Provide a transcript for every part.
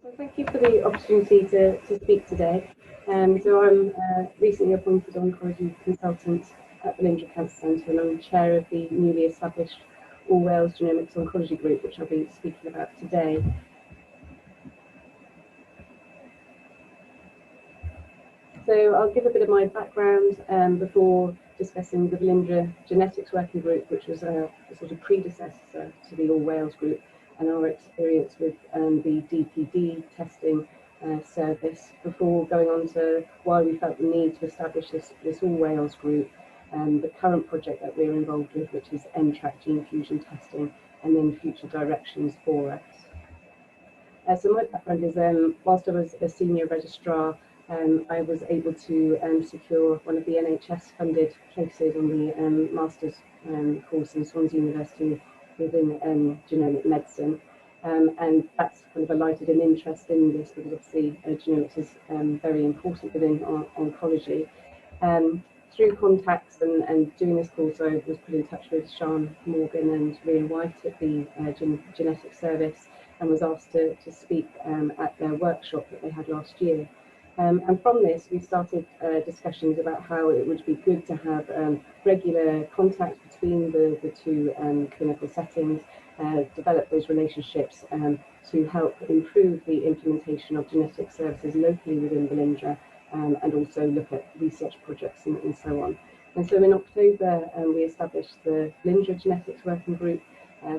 So thank you for the opportunity to speak today. So I'm recently appointed oncology consultant at Velindre Cancer Centre, and I'm chair of the newly established All Wales Genomics Oncology Group, which I'll be speaking about today. So I'll give a bit of my background before discussing the Velindre Genetics Working Group, which was a sort of predecessor to the All Wales Group, and our experience with the DPD testing service before going on to why we felt the need to establish this All Wales Group, the current project that we're involved with, which is NTRAC gene fusion testing, and then future directions for us. So my background is, whilst I was a senior registrar, I was able to secure one of the NHS funded places on the master's course in Swansea University within genomic medicine. And that's kind of alighted an interest in this because obviously genomics is very important within oncology. Through contacts and doing this course, I was put in touch with Sean Morgan and Rhea White at the genetic service, and was asked to speak at their workshop that they had last year. And from this, we started discussions about how it would be good to have regular contact between the two clinical settings, develop those relationships to help improve the implementation of genetic services locally within Velindre, and also look at research projects and so on. And so in October, we established the Velindre Genetics Working Group.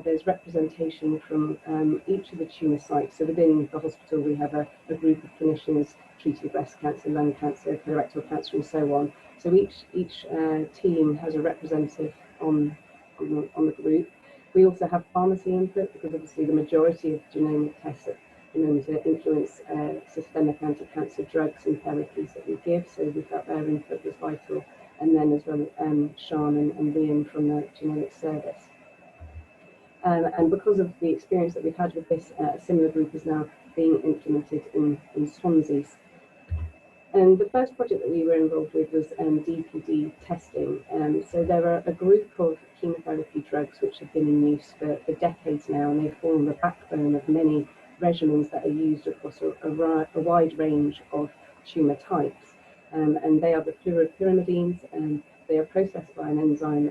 There's representation from each of the tumour sites. So within the hospital, we have a group of clinicians treating breast cancer, lung cancer, colorectal cancer, and so on. So each team has a representative on the group. We also have pharmacy input because obviously the majority of genomic tests are known to influence systemic anti-cancer drugs and therapies that we give. So we felt their input was vital. And then as well, Sean and Liam from the genomic service. And because of the experience that we've had with this, a similar group is now being implemented in Swansea. And the first project that we were involved with was DPD testing. So there are a group of chemotherapy drugs which have been in use for decades now, and they form the backbone of many regimens that are used across a wide range of tumour types. And they are the fluoropyrimidines, and they are processed by an enzyme,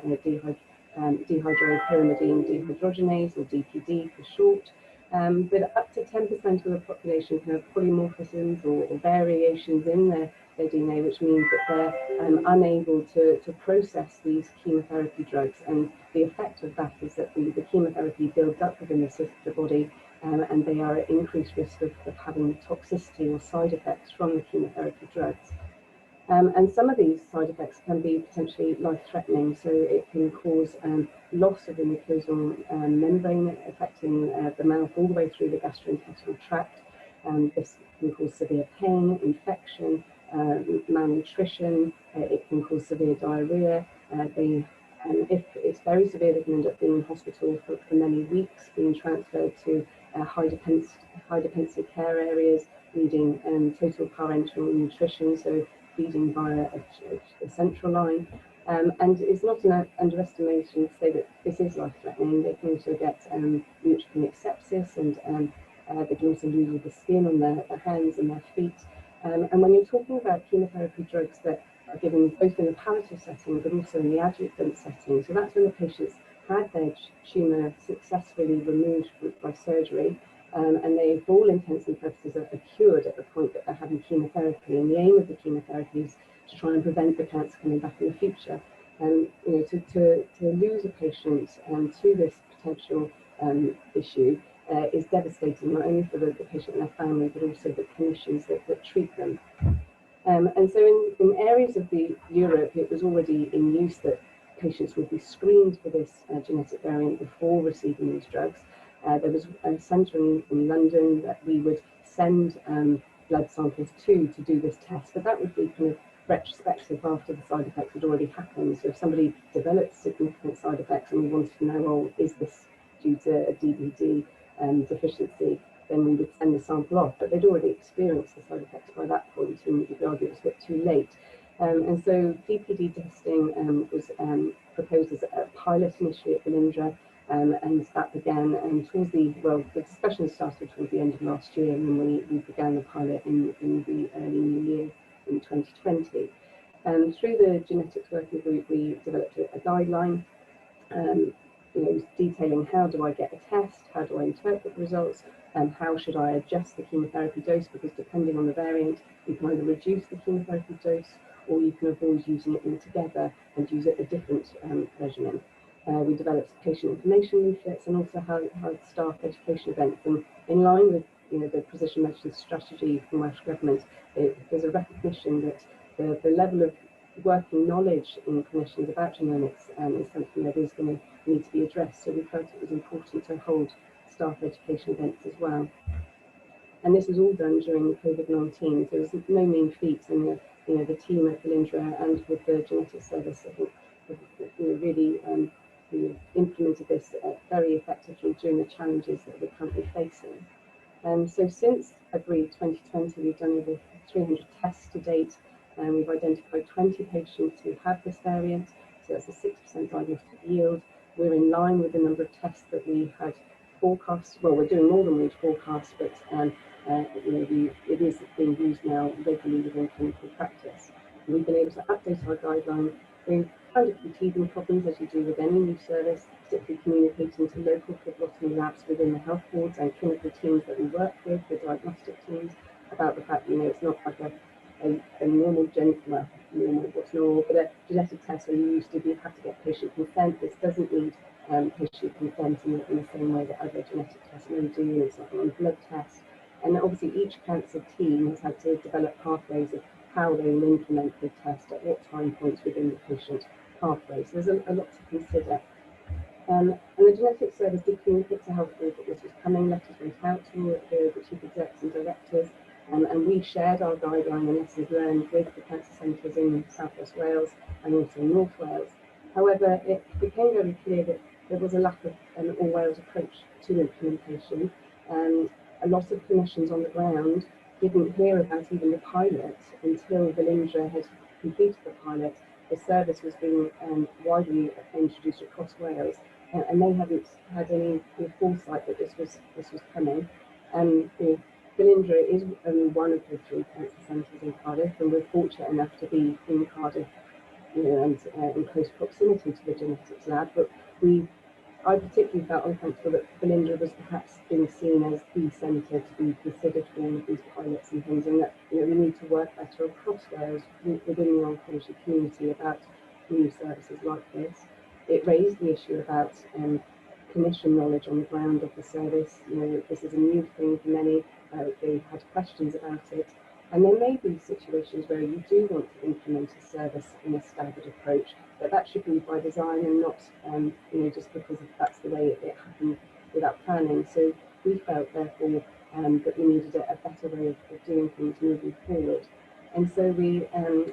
dihydropyrimidine dehydrogenase, or DPD for short. But up to 10% of the population have polymorphisms or variations in their DNA, which means that they're unable to process these chemotherapy drugs. And the effect of that is that the chemotherapy builds up within the body, and they are at increased risk of having toxicity or side effects from the chemotherapy drugs. And some of these side effects can be potentially life-threatening, so it can cause loss of the mucosal membrane, affecting the mouth all the way through the gastrointestinal tract. This can cause severe pain, infection, malnutrition. It can cause severe diarrhea. If it's very severe, they can end up being in hospital for many weeks, being transferred to high dependency care areas, needing total parenteral nutrition, so feeding via a central line. And it's not an underestimation to say that this is life-threatening. They can also get neutropenic sepsis, and they can also lose all the skin on their hands and their feet. And when you're talking about chemotherapy drugs that are given both in the palliative setting but also in the adjuvant setting, so that's when the patients had their tumour successfully removed by surgery, and they, for all intents and purposes, are cured at the point that they're having chemotherapy. And the aim of the chemotherapy is to try and prevent the cancer coming back in the future. And to lose a patient to this potential issue is devastating, not only for the patient and their family, but also the clinicians that treat them. And so in areas of Europe, it was already in use that patients would be screened for this genetic variant before receiving these drugs. There was a centre in London that we would send blood samples to do this test, but that would be kind of retrospective after the side effects had already happened. So if somebody developed significant side effects and we wanted to know, oh, is this due to a DPD deficiency, then we would send the sample off. But they'd already experienced the side effects by that point, and you could argue it was a bit too late. And so DPD testing was proposed as a pilot initially at Velindre, and that began towards the discussion started towards the end of last year, and then we began the pilot in the early new year in 2020. And through the genetics working group, we developed a guideline, detailing how do I get a test, how do I interpret the results, and how should I adjust the chemotherapy dose, because depending on the variant, you can either reduce the chemotherapy dose or you can avoid using it altogether and use a different regimen. We developed patient information leaflets and also held staff education events. And in line with the precision medicine strategy from Welsh Government, there's a recognition that the level of working knowledge in clinicians about genomics is something that is going to need to be addressed. So we felt it was important to hold staff education events as well. And this was all done during COVID-19, so it was no mean feat. And the team at Velindre and with the genetics service, I think, really implemented this very effectively during the challenges that we're currently facing. So since February 2020, we've done over 300 tests to date, and we've identified 20 patients who have this variant, so that's a 6% diagnostic yield. We're in line with the number of tests that we had forecast. Well, we're doing more than we'd forecast, but it is being used now regularly within clinical practice. And we've been able to update our guideline. We've had a few teething problems, as you do with any new service, particularly communicating to local phlebotomy labs within the health boards and clinical teams that we work with, the diagnostic teams, about the fact it's not like a normal but a genetic test where you have to get patient consent. This doesn't need patient consent in the same way that other genetic tests may do. It's not a blood test. And obviously each cancer team has had to develop pathways of how they will implement the test at what time points within the patient pathway. So there's a lot to consider. And the genetics service did communicate to health board that this was coming. Letters went out to the chief execs and directors, and we shared our guideline and lessons learned with the cancer centres in South West Wales and also North Wales. However, it became very clear that there was a lack of an all-Wales approach to implementation. A lot of clinicians on the ground didn't hear about even the pilot until Velindre had completed the pilot. The service was being widely introduced across Wales, and they hadn't had any foresight that this was coming. Velindre is only one of the 3 cancer centres in Cardiff, and we're fortunate enough to be in Cardiff, and in close proximity to the genetics lab. But I particularly felt uncomfortable that Velindre was perhaps being seen as the centre to be considered for all of these pilots and things, and that we need to work better across Wales within the oncology community about new services like this. It raised the issue about clinician knowledge on the ground of the service. This is a new thing for many. They had questions about it. And there may be situations where you do want to implement a service in a staggered approach, but that should be by design and not, just because that's the way it happened without planning. So we felt, therefore, that we needed a better way of doing things moving forward. And so we,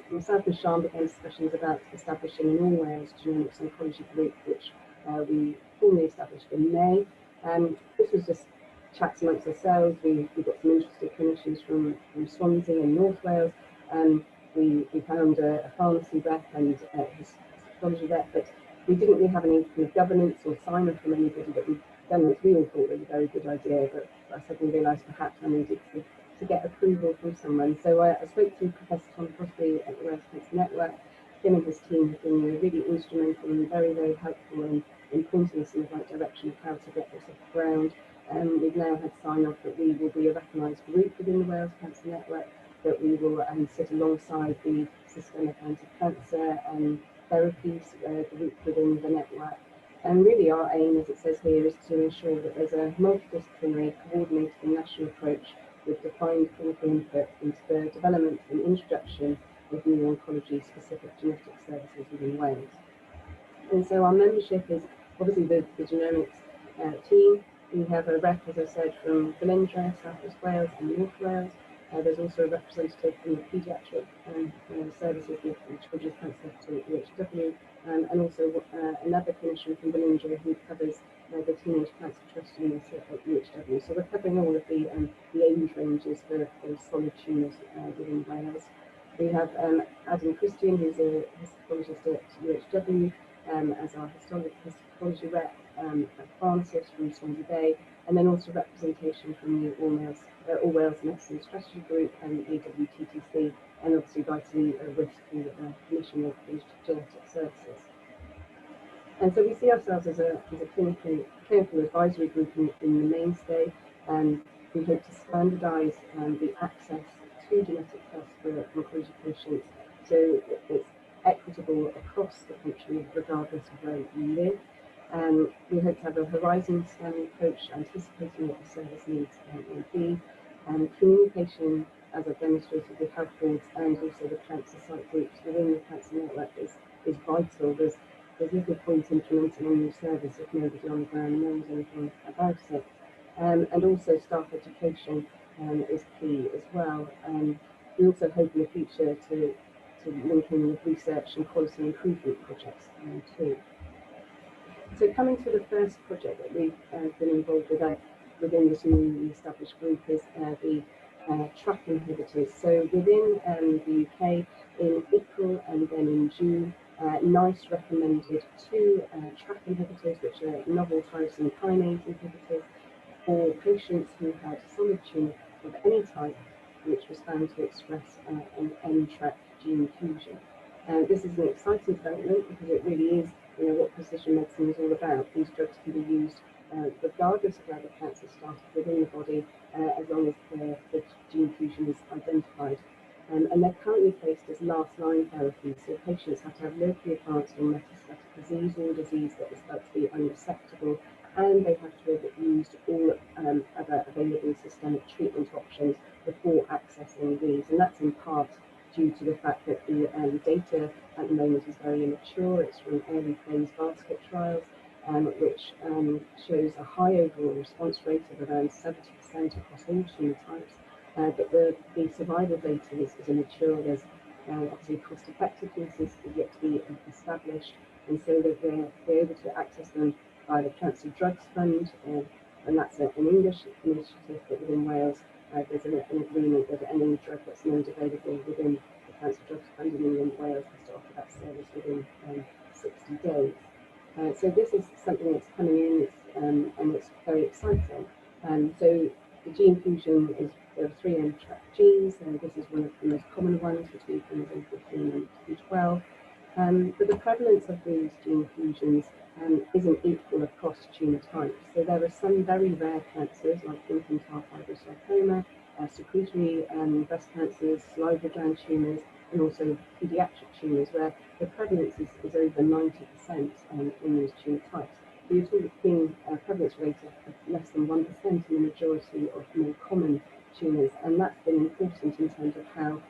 myself and Sean, began discussions about establishing an all-Wales genomics oncology group, which we formally established in May. This was just chats amongst ourselves. We got some interested clinicians from Swansea and North Wales. We found a pharmacy rep and a histology rep, but we didn't really have any kind of governance or sign-off from anybody that we'd done this. We all thought it was a very good idea, but I suddenly realised perhaps I needed to get approval from someone. So I spoke to Professor Tom Crosby at the Welsh Cancer Network. Him and his team have been really instrumental and very, very helpful in pointing us in the right direction of how to get this off the ground. We've now had sign-off that we will be a recognised group within the Wales Cancer Network, that we will sit alongside the systemic anti-cancer therapies group within the network. And really our aim, as it says here, is to ensure that there's a multidisciplinary, coordinated and national approach with defined clinical input into the development and introduction of new oncology-specific genetic services within Wales. And so our membership is obviously the genomics team. We have a rep, as I said, from Velindre, South West Wales and North Wales. There's also a representative from the paediatric services, which Children's Cancer Hospital at UHW, and also another clinician from Velindre who covers the Teenage Cancer Trust at UHW. So we're covering all of the age ranges for solid tumours within Wales. We have Adam Christian, who's a histologist at UHW, as our histology rep, pharmacists from Swansea Bay, and then also representation from the All Wales Medicine Strategy Group and AWTTC, and obviously vitally with the commission of these genetic services. And so we see ourselves as a clinical advisory group in the mainstay, and we hope to standardise the access to genetic tests for oncology patients so it's equitable across the country regardless of where you live. We hope to have a horizon scanning approach, anticipating what the service needs will be, and communication, as I've demonstrated with health boards and also the cancer site groups within the cancer network is vital. There's little point implementing a new service if nobody on the ground knows anything about it. And also staff education is key as well. We also hope in the future to link in with research and quality improvement projects too. So coming to the first project that we've been involved with within this newly established group is the TRK inhibitors. So within the UK in April and then in June, NICE recommended 2 TRK inhibitors, which are novel tyrosine kinase inhibitors, for patients who had solid tumour of any type, which was found to express an NTRK gene fusion. This is an exciting development because it really is what precision medicine is all about. These drugs can be used regardless of where the cancer started within the body, as long as the gene fusion is identified. And they're currently placed as last-line therapy, so patients have to have locally advanced or metastatic disease or disease that is felt to be unresectable, and they have to have used all other available systemic treatment options before accessing these. And that's in part due to the fact that the data at the moment is very immature. It's from early phase basket trials, which shows a high overall response rate of around 70% across all tumour types. But the survival data is immature. There's obviously cost effectiveness is yet to be established, and so that we're able to access them by the Cancer Drugs Fund, and that's an English initiative, but within Wales there's an agreement that any drug that's made available within the Cancer Drugs Fund in England, Wales has to offer that service within 60 days. So this is something that's coming in, and it's very exciting. So the gene fusion there are 3 NTRK genes, and this is one of the most common ones between chromosomes 15 and 12. But the prevalence of these gene fusions isn't equal across tumour types. So there are some very rare cancers like infantile fibrosarcoma, secretory breast cancers, salivary gland tumours, and also paediatric tumours where the prevalence is over 90% in these tumour types. So you're talking a prevalence rate of less than 1% in the majority of more common tumours, and that's been important in terms of how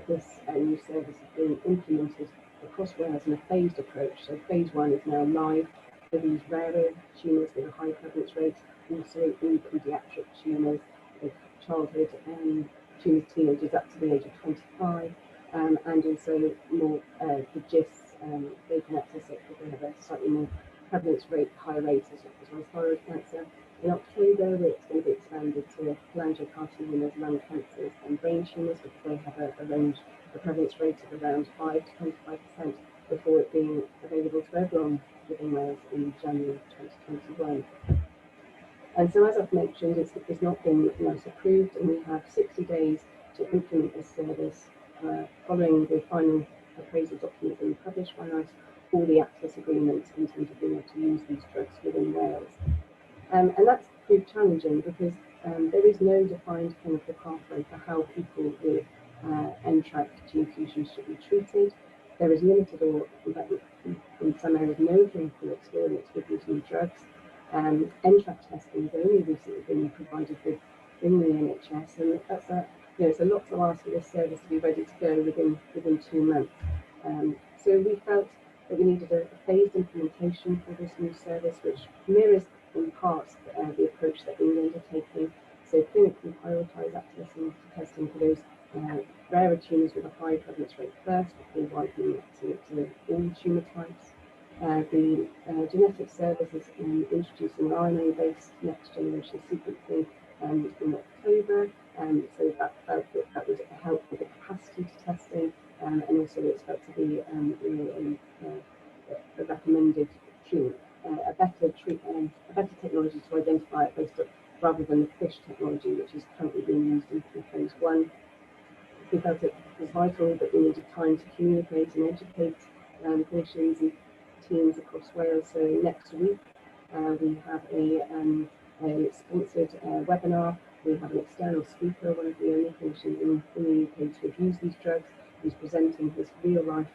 this new service is being implemented across Wales in a phased approach. So phase 1 is now live for these rarer tumours with a high prevalence rate, also in paediatric tumours with childhood tumours, teenagers up to the age of 25, and also more the GIST, they can access it because they have a slightly more prevalence rate, higher rate as well as thyroid cancer. In October, it's going to be expanded to cholangiocarcinomas, lung cancers, and brain tumours because they have a range, a prevalence rate of around 5 to 25% before it being available to everyone within Wales in January 2021. And so, as I've mentioned, it's not been NICE approved, and we have 60 days to implement this service following the final appraisal document being published by NICE, all the access agreements in terms of being able to use these drugs within Wales. And that's proved challenging because there is no defined clinical pathway for how people with NTRK gene fusions should be treated. There is limited or, in some areas, no clinical experience with these new drugs. NTRK testing has only recently been provided with in the NHS, and that's it's a lot to ask for this service to be ready to go within 2 months. So we felt that we needed a phased implementation for this new service, which mirrors in part the approach that England are taking. So clinically prioritise accessing to testing for those rarer tumours with a high prevalence rate first before widening it to all tumour types. The genetic service is introducing RNA-based next generation sequencing in October, so that felt that would help with the capacity to testing, and also it's felt to be a recommended treatment, a better FISH technology, which is currently being used in phase 1. We felt it was vital that we needed time to communicate and educate clinicians and teams across Wales. So next week we have a sponsored webinar. We have an external speaker, one of the only clinicians in the UK to have used these drugs. He's presenting his real-life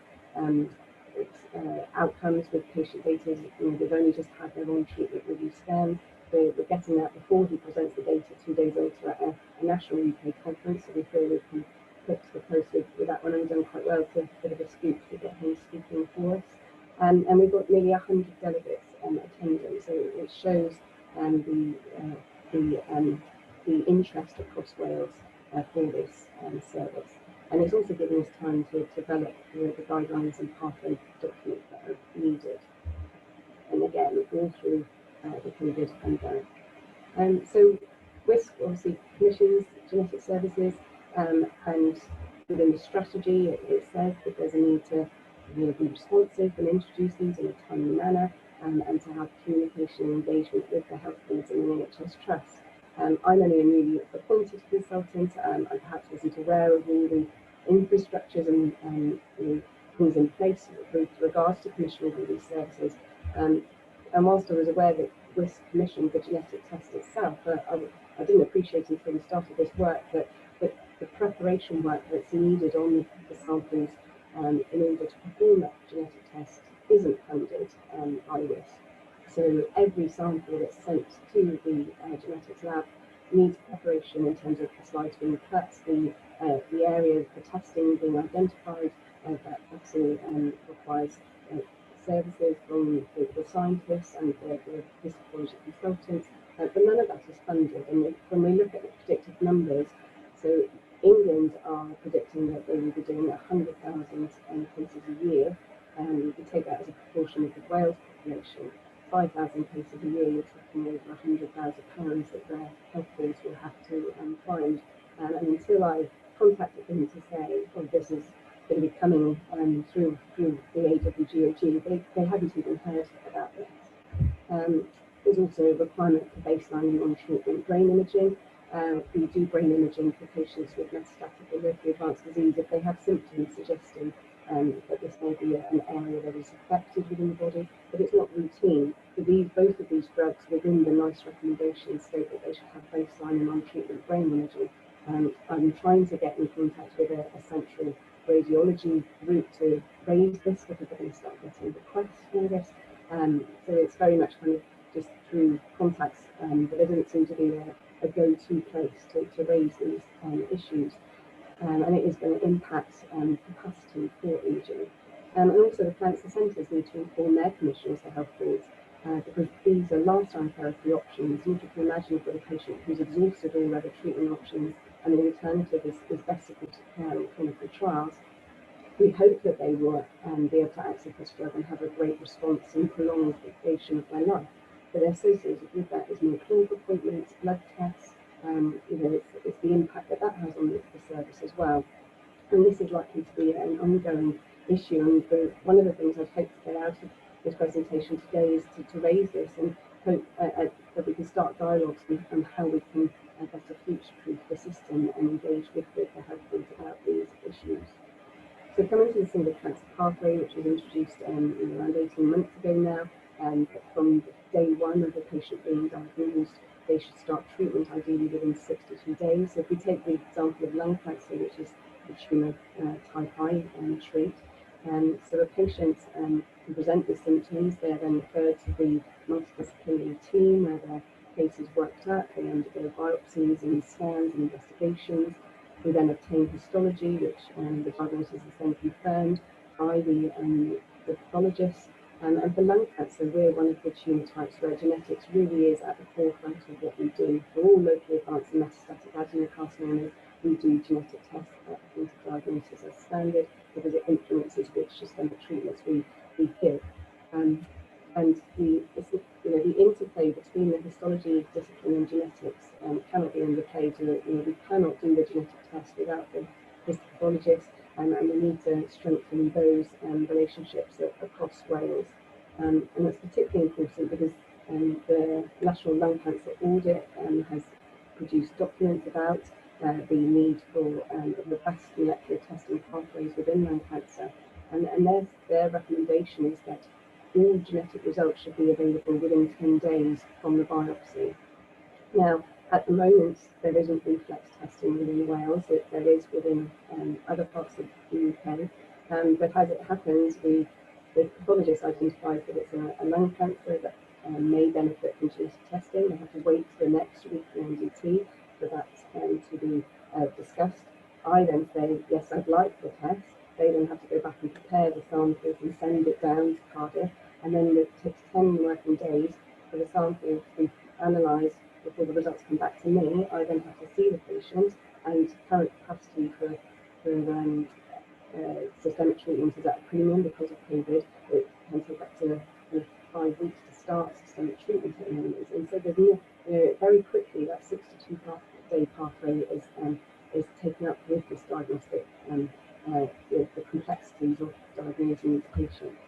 outcomes with patient data. They've only just had their own treatment review scan. We're getting that before he presents the data 2 days later at a national UK conference. So we feel we can put the post with that one, and we've done quite well to a bit of a scoop to get him speaking for us. And we've got nearly 100 delegates attending, so it shows the interest across Wales for this service. And it's also giving us time to develop the guidelines and pathway documents that are needed. And again, all through the COVID pandemic. So WISC obviously commissions genetic services, and within the strategy it says that there's a need to be responsive and introduce these in a timely manner, and to have communication and engagement with the health boards and the NHS Trust. I'm only a newly appointed consultant. I perhaps wasn't aware of all the infrastructures and things in place with regards to commissioning all these services. And whilst I was aware that WISC commissioned the genetic test itself, I didn't appreciate until we started this work that the preparation work that's needed on the samples in order to perform that genetic test isn't funded by WISC. So every sample that's sent to the genetics lab needs preparation in terms of the slides being cut, the area for testing being identified. That also requires services from the scientists and the histology consultants, but none of that is funded. And when we look at the predicted numbers, so England are predicting that they will be doing 100,000 cases a year, and we take that as a proportion of the Wales population. 5,000 cases a year, you're talking over £100,000 that their health boards will have to find. And until I contacted them to say, oh, this is going to be coming through the AWGOG, they hadn't even heard about this. There's also a requirement for baselining on treatment brain imaging. We do brain imaging for patients with metastatic or locally advanced disease if they have symptoms suggesting that this may be an area that is affected within the body, but it's not routine. For both of these drugs within the NICE recommendations state that they should have baseline on treatment brain imaging. I'm trying to get in contact with a central radiology route to raise this, because we're going to start getting requests for this. So it's very much kind of just through contacts, but there doesn't seem to be a go-to place to raise these issues. And it is going to impact capacity for imaging. And also the cancer centres need to inform their commissioners, the health boards, because these are lifetime therapy options. And if you can imagine for a patient who's exhausted all other treatment options and the alternative is vesicle care in clinical trials, we hope that they will be able to access this drug and have a great response and prolonged duration of their life. But associated with that is more clinical appointments, blood tests. It's the impact that has on the service as well. And this is likely to be an ongoing issue. And one of the things I'd hope to get out of this presentation today is to raise this and hope that we can start dialogues on how we can better future-proof the system and engage with the health boards about these issues. So coming to the single cancer pathway, which was introduced around 18 months ago now, from day one of the patient being diagnosed, they should start treatment ideally within 62 days. So if we take the example of lung cancer, which is the tumour type I trait, so a patient can present with symptoms. They are then referred to the multidisciplinary team where their case is worked up. They undergo biopsies and scans and investigations. We then obtain histology, which the diagnosis is then confirmed by the pathologist. And for lung cancer, we're one of the tumour types where genetics really is at the forefront of what we do. For all locally advanced and metastatic adenocarcinomas, we do genetic tests into diagnosis as standard because it influences which systemic treatments we give. And the interplay between the histology discipline and genetics cannot be underplayed. We cannot do the genetic test without the histopathologist, and we need to strengthen those relationships across Wales. And that's particularly important because the National Lung Cancer Audit has produce documents about the need for robust molecular testing pathways within lung cancer. And their recommendation is that all genetic results should be available within 10 days from the biopsy. Now, at the moment, there isn't reflex testing within Wales. There is within other parts of the UK. But as it happens, the pathologist identifies that it's a lung cancer that may benefit from genetic testing. They have to wait to the next weekly NDT for that to be discussed. I then say, yes, I'd like the test. They then have to go back and prepare the samples and send it down to Cardiff. And then it takes 10 working days for the sample to be analysed before the results come back to me. I then have to see the patient, and current capacity for systemic treatment is at a premium because of COVID. It can take up to 5 weeks to start systemic treatment at the moment. And so there's very quickly that 62-day pathway is taken up with this diagnostic the complexities of diagnosing these patients.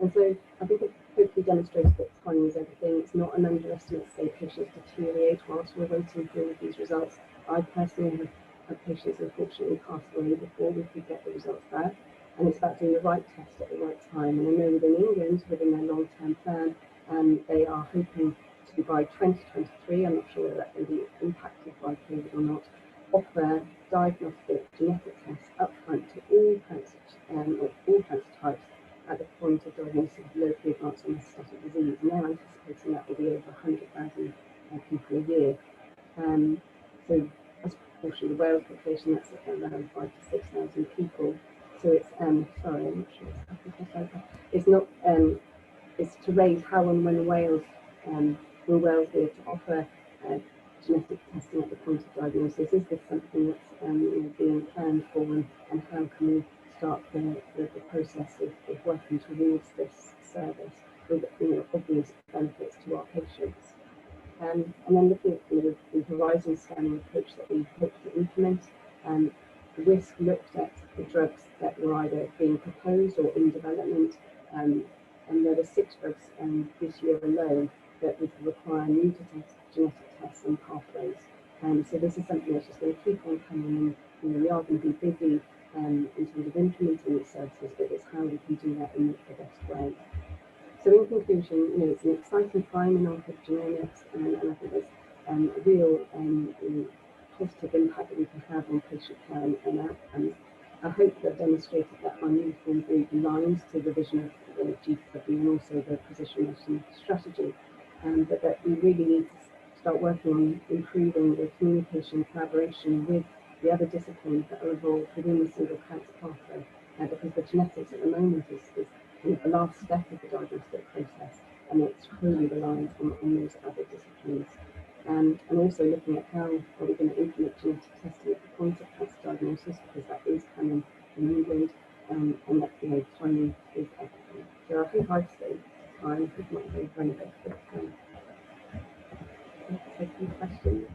And so I think it hopefully demonstrates that time is everything. It's not an underestimate to say patients deteriorate whilst we're waiting for these results. I personally have had patients unfortunately pass away before we could get the results back. And it's about doing the right test at the right time. And I know within England, within their long-term plan, they are hoping to, by 2023, I'm not sure whether that will be impacted by COVID or not, offer diagnostic genetic tests upfront to all cancer types at the point of diagnosis of locally advanced or metastatic disease. And they're anticipating that will be over 100,000 people a year. So as a proportion of the Wales population, that's around 5,000 to 6,000 people. So it's sorry, I'm not sure it's not it's to raise how and when Wales will Wales be able to offer genetic testing at the point of diagnosis. Is this something that's being planned for, and how can we start the process of working towards this service with obvious benefits to our patients? And then looking at the horizon scanning approach that we hope to implement, the risk looked at the drugs that were either being proposed or in development, and there were 6 drugs this year alone that would require new genetic tests and pathways. So this is something that's just going to keep on coming in. We are going to be busy in terms of implementing these services, but it's how we can do that in the best way. So in conclusion, it's an exciting time in oncogenomics, and I think there's a real positive impact that we can have on patient care and outcomes. I hope that I've demonstrated that our uniform group aligns to the vision of DPYD and also the precision medicine strategy, but that we really need to start working on improving the communication and collaboration with the other disciplines that are involved within the single cancer pathway, because the genetics at the moment is the last step of the diagnostic process, and it's truly reliant on those other disciplines. And also looking at how are we going to implement genetic testing at the point of cancer diagnosis, because that is coming in England, and that timing is everything. So I think I've saved time. It's not very relevant, but take some questions.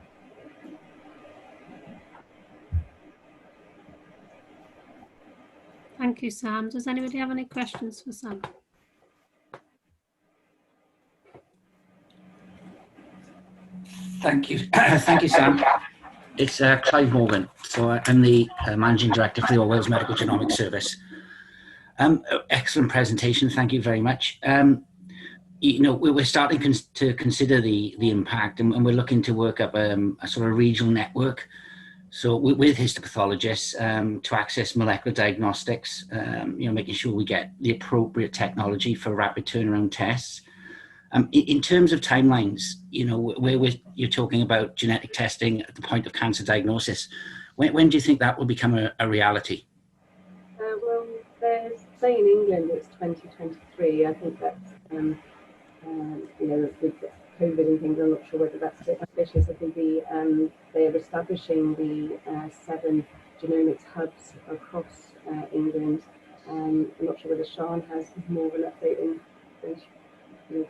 Thank you, Sam. Does anybody have any questions for Sam? Thank you. Thank you, Sam. It's Clive Morgan. So I'm the Managing Director for the All Wales Medical Genomics Service. Excellent presentation. Thank you very much. We're starting to consider the impact, and we're looking to work up a sort of regional network. So with histopathologists to access molecular diagnostics, making sure we get the appropriate technology for rapid turnaround tests. In terms of timelines, where you're talking about genetic testing at the point of cancer diagnosis, when do you think that will become a reality? Well, there's, say in England it's 2023. I think that's, with COVID and things, I'm not sure whether that's a bit ambitious. I think they're establishing the 7 genomics hubs across England. I'm not sure whether Sean has more of an update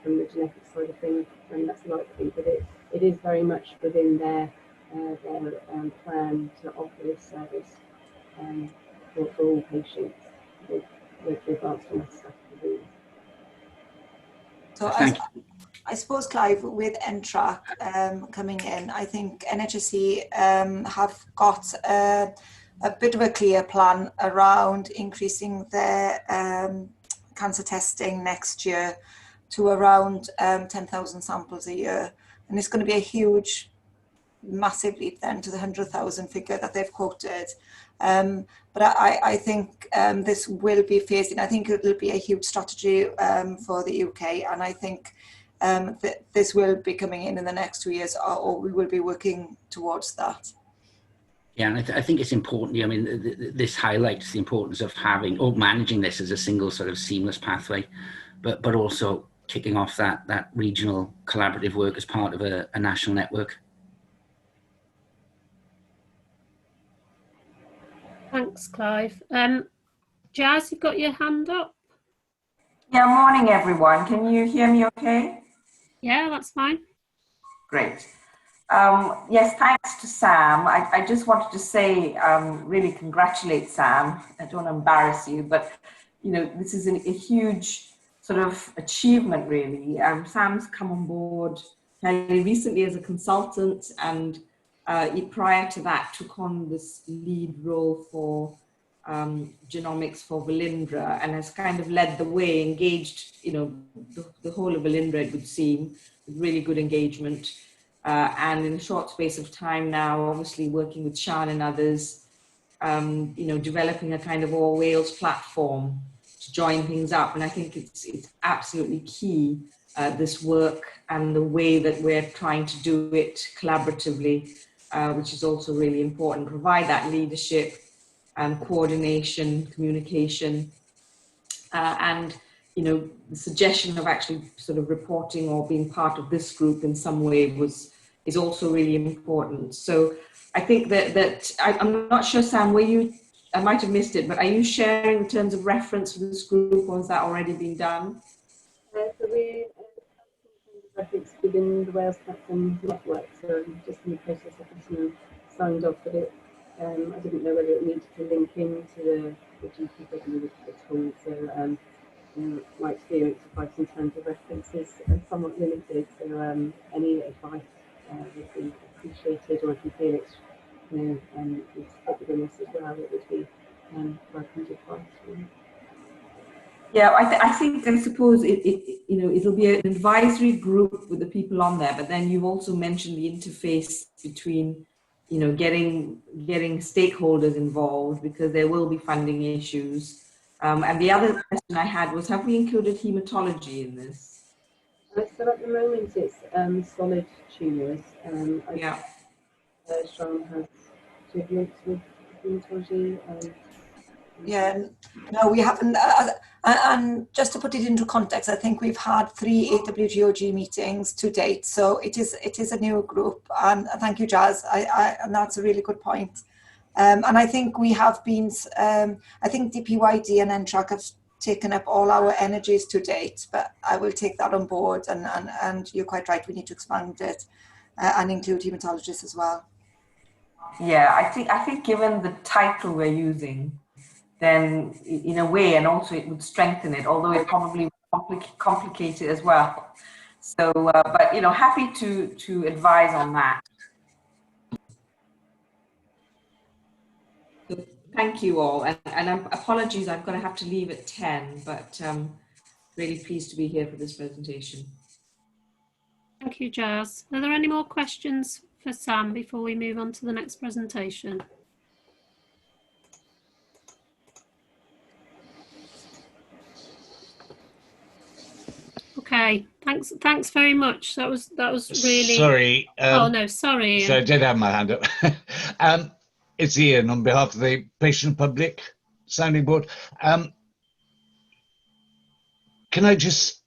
from the genetic side of things, and that's likely, but it is very much within their plan to offer this service for all patients with advanced or metastatic disease. So I suppose, Clive, with NTRAC coming in, I think NHSE have got a bit of a clear plan around increasing their cancer testing next year to around 10,000 samples a year. And it's going to be a huge, massive leap then to the 100,000 figure that they've quoted. But I think this will be phased in. I think it will be a huge strategy for the UK, and I think that this will be coming in the next 2 years, or we will be working towards that. Yeah, and I think it's important. I mean, this highlights the importance of having or managing this as a single sort of seamless pathway, but also kicking off that regional collaborative work as part of a national network. Thanks, Clive. Jazz, you've got your hand up? Yeah, morning everyone. Can you hear me okay? Yeah, that's fine. Great. Yes, thanks to Sam. I just wanted to say, really congratulate Sam. I don't want to embarrass you, but you know, this is a huge sort of achievement really. Sam's come on board fairly recently as a consultant, and prior to that took on this lead role for genomics for Velindre, and has kind of led the way, engaged, you know, the whole of Velindre, it would seem, with really good engagement. And in a short space of time now, obviously working with Sian and others, you know, developing a kind of all Wales platform to join things up. And I think it's absolutely key, this work and the way that we're trying to do it collaboratively, which is also really important. Provide that leadership and coordination, communication, and you know, the suggestion of actually sort of reporting or being part of this group in some way is also really important. So I think that I'm not sure, Sam, I might have missed it, but are you sharing in terms of reference for this group, or has that already been done? So we're reference within the Wales Platform network, so I'm just in the process of getting signed off, but I didn't know whether it needed to link into the DPYD at all. So my experience of writing terms of references is somewhat limited, so any advice would be appreciated, or if you feel it's, you know, it's fit within this as well, it would be welcomed advice. Really. Yeah, I suppose you know, it'll be an advisory group with the people on there, but then you've also mentioned the interface between, you know, getting stakeholders involved, because there will be funding issues. And the other question I had was, have we included hematology in this? So at the moment it's solid tumours. Yeah. Sean has two links with hematology. Yeah, no, we haven't. And just to put it into context, I think we've had 3 AWGOG meetings to date, so it is a new group. And thank you, Jazz. And that's a really good point. And I think we have been. I think DPYD and NTRAC have taken up all our energies to date, but I will take that on board. And you're quite right. We need to expand it and include hematologists as well. Yeah, I think given the title we're using, then in a way, and also it would strengthen it, although it probably would complicate it as well. So, but you know, happy to advise on that. So thank you all, and apologies, I'm going to have to leave at 10, but really pleased to be here for this presentation. Thank you, Jazz. Are there any more questions for Sam before we move on to the next presentation? Okay, thanks very much. That was really. Sorry. Oh no, sorry. So I did have my hand up. It's Ian on behalf of the Patient Public Sounding Board. Can I just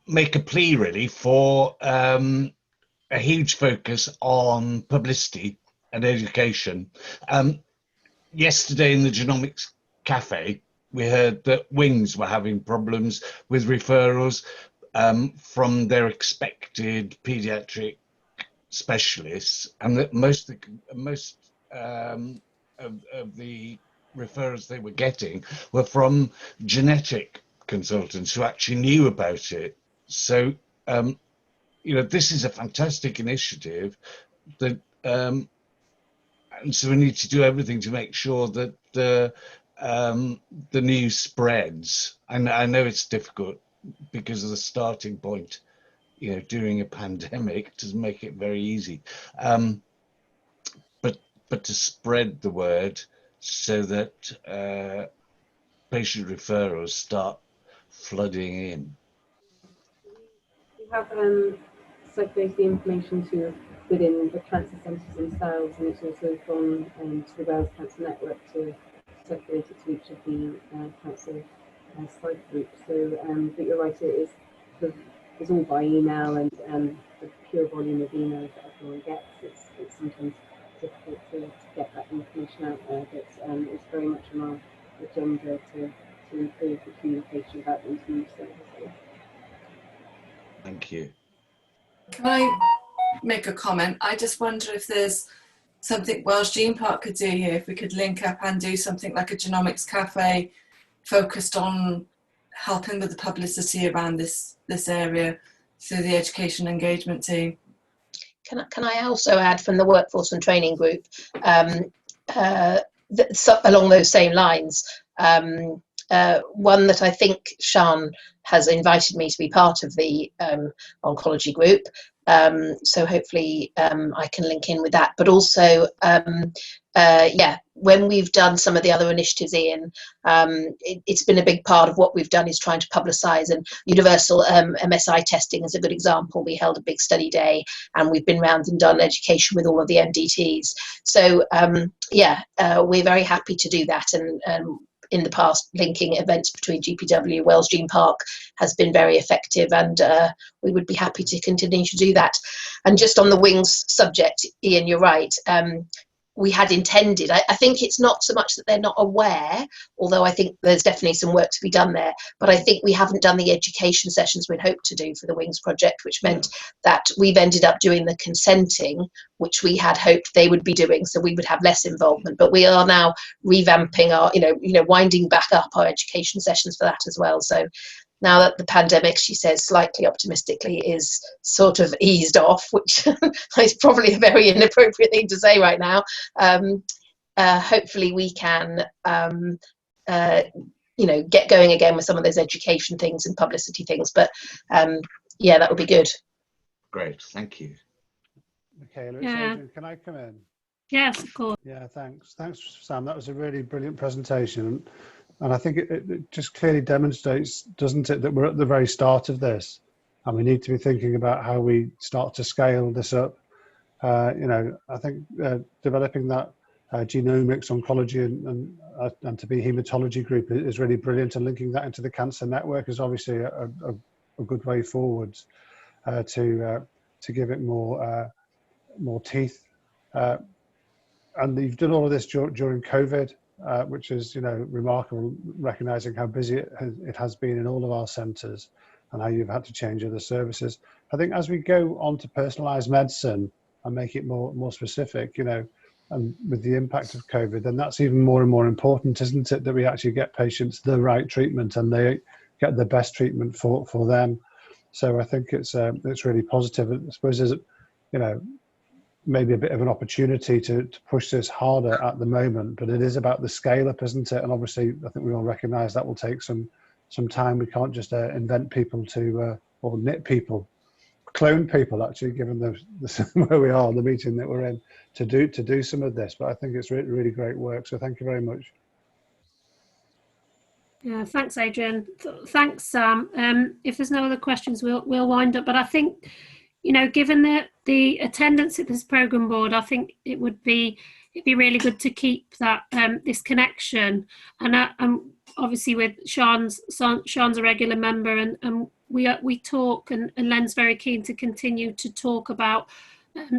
make a plea really for a huge focus on publicity and education? Yesterday in the Genomics Cafe, we heard that Wings were having problems with referrals from their expected paediatric specialists, and that most of the referrals they were getting were from genetic consultants who actually knew about it. So you know, this is a fantastic initiative that, and so we need to do everything to make sure that the news spreads. And I know it's difficult because of the starting point, you know, during a pandemic doesn't make it very easy. But to spread the word so that patient referrals start flooding in. We have circulated the information to within the cancer centres themselves, and it's also gone to the Wales Cancer Network to circulate it to each of the cancer site groups. So, but you're right, it's all by email, and the pure volume of emails that everyone gets, it's sometimes difficult to get that information out there, but it's very much on our agenda to improve the communication about these new services. Thank you. Can I make a comment? I just wonder if there's something Welsh Gene Park could do here, if we could link up and do something like a genomics cafe focused on helping with the publicity around this area through the education engagement team. Can I also add from the workforce and training group along those same lines? One that I think Sian has invited me to be part of the oncology group, so hopefully I can link in with that. But also, yeah, when we've done some of the other initiatives, Ian, it's been a big part of what we've done is trying to publicise, and universal MSI testing is a good example. We held a big study day and we've been round and done education with all of the MDTs. So yeah, we're very happy to do that, and in the past, linking events between GPW, Welsh Gene Park has been very effective, and we would be happy to continue to do that. And just on the wings subject, Ian, you're right. We had intended, I think it's not so much that they're not aware, although I think there's definitely some work to be done there, but I think we haven't done the education sessions we'd hoped to do for the Wings project, which meant that we've ended up doing the consenting, which we had hoped they would be doing, so we would have less involvement. But we are now revamping our, winding back up our education sessions for that as well. So now that the pandemic, she says slightly optimistically, is sort of eased off, which is probably a very inappropriate thing to say right now, hopefully we can get going again with some of those education things and publicity things. But yeah, that would be good. Great, thank you. Michaela, Yeah. Adrian, can I come in? Yes, of course. Yeah, thanks, Sam. That was a really brilliant presentation. And I think it just clearly demonstrates, doesn't it, that we're at the very start of this, and we need to be thinking about how we start to scale this up. I think developing that genomics, oncology, and to be hematology group is really brilliant, and linking that into the cancer network is obviously a good way forward to give it more teeth. And you've done all of this during COVID. Which is, remarkable, recognising how busy it has been in all of our centres and how you've had to change other services. I think as we go on to personalised medicine and make it more specific, and with the impact of COVID, then that's even more and more important, isn't it, that we actually get patients the right treatment and they get the best treatment for them. So I think it's really positive. I suppose there's, maybe a bit of an opportunity to push this harder at the moment, but it is about the scale up, isn't it? And obviously, I think we all recognise that will take some time. We can't just invent people or knit people, clone people, actually, given the where we are, the meeting that we're in, to do some of this. But I think it's really great work. So thank you very much. Yeah, thanks, Adrian. Thanks, Sam. If there's no other questions, we'll wind up. But I think, given the attendance at this programme board, I think it'd be really good to keep that this connection. And obviously with Sian's a regular member, and we talk, and Len's very keen to continue to talk about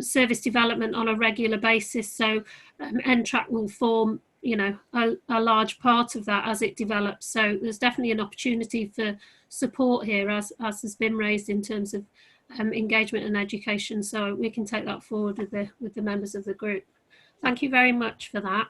service development on a regular basis. So NTRAC will form a large part of that as it develops. So there's definitely an opportunity for support here, as has been raised in terms of engagement and education. So we can take that forward with the members of the group. Thank you very much for that.